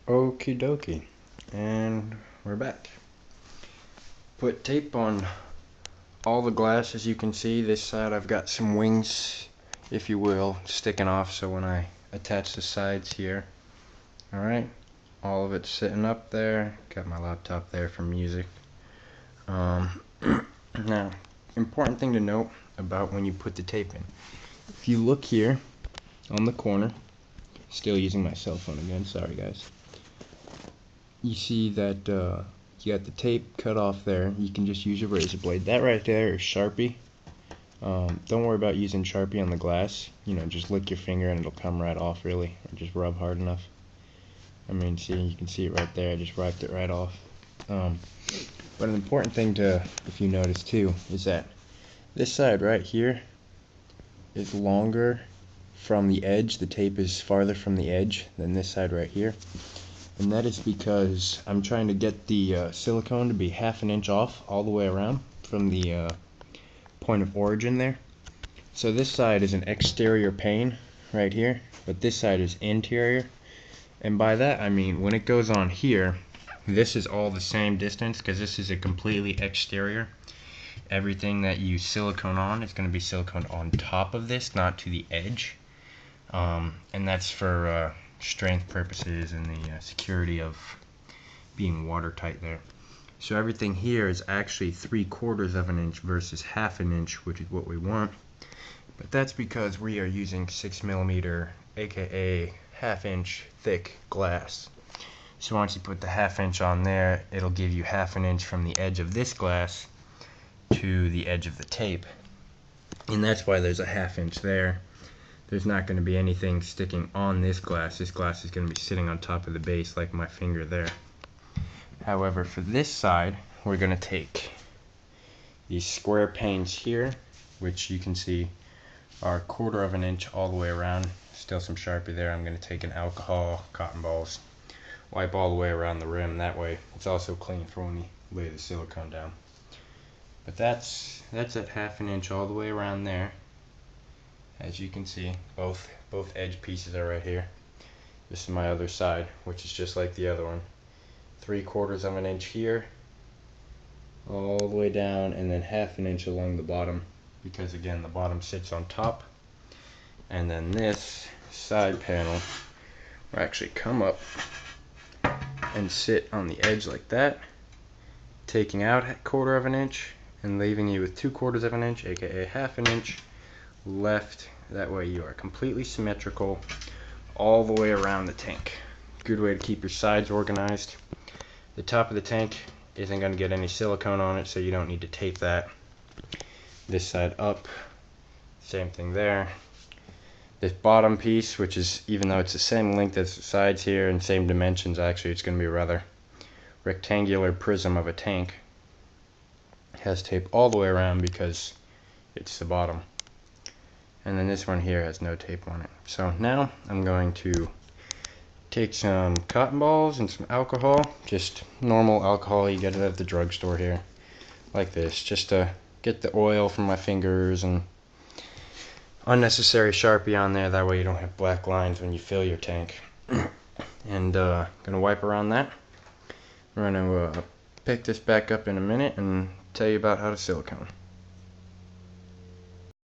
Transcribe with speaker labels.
Speaker 1: Okie dokie, and we're back. Put tape on all the glass. As you can see, this side I've got some wings, if you will, sticking off, so when I attach the sides here, alright, all of it's sitting up there. Got my laptop there for music. Now, important thing to note about when you put the tape in. If you look here on the corner, still using my cell phone again, sorry guys. You see that you got the tape cut off there. You can just use your razor blade. That right there is Sharpie. Don't worry about using Sharpie on the glass. You know, just lick your finger and it'll come right off, really. Or just rub hard enough. I mean, see, you can see it right there. I just wiped it right off. But an important thing to, if you notice too, is that this side right here is longer from the edge. The tape is farther from the edge than this side right here. And that is because I'm trying to get the silicone to be half an inch off all the way around from the point of origin there. So this side is an exterior pane right here, but this side is interior. And by that I mean when it goes on here, this is all the same distance because this is a completely exterior. Everything that you silicone on is going to be silicone on top of this, not to the edge. And that's for strength purposes and the security of being watertight there. So everything here is actually 3/4 of an inch versus half an inch, which is what we want. But that's because we are using 6mm, aka half-inch thick glass. So once you put the half inch on there, it'll give you half an inch from the edge of this glass to the edge of the tape. And that's why there's a half inch there. There's not going to be anything sticking on this glass. This glass is going to be sitting on top of the base like my finger there. However, for this side, we're going to take these square panes here, which you can see are 1/4 of an inch all the way around. Still some Sharpie there. I'm going to take an alcohol, cotton balls, wipe all the way around the rim. That way it's also clean for when you lay the silicone down. But that's at half an inch all the way around there. As you can see, both edge pieces are right here. This is my other side, which is just like the other one. 3/4 of an inch here, all the way down, and then half an inch along the bottom, because again, the bottom sits on top. And then this side panel will actually come up and sit on the edge like that, taking out 1/4 of an inch and leaving you with 2/4 of an inch, aka half an inch left. That way you are completely symmetrical all the way around the tank. Good way to keep your sides organized. The top of the tank isn't going to get any silicone on it, so you don't need to tape that. This side up, same thing there. This bottom piece, which is, even though it's the same length as the sides here and same dimensions, actually it's going to be a rather rectangular prism of a tank. It has tape all the way around because it's the bottom. And then this one here has no tape on it. So now I'm going to take some cotton balls and some alcohol, just normal alcohol you get it at the drugstore here, like this, just to get the oil from my fingers and unnecessary Sharpie on there. That way you don't have black lines when you fill your tank. And gonna wipe around that. We're gonna pick this back up in a minute and tell you about how to silicone.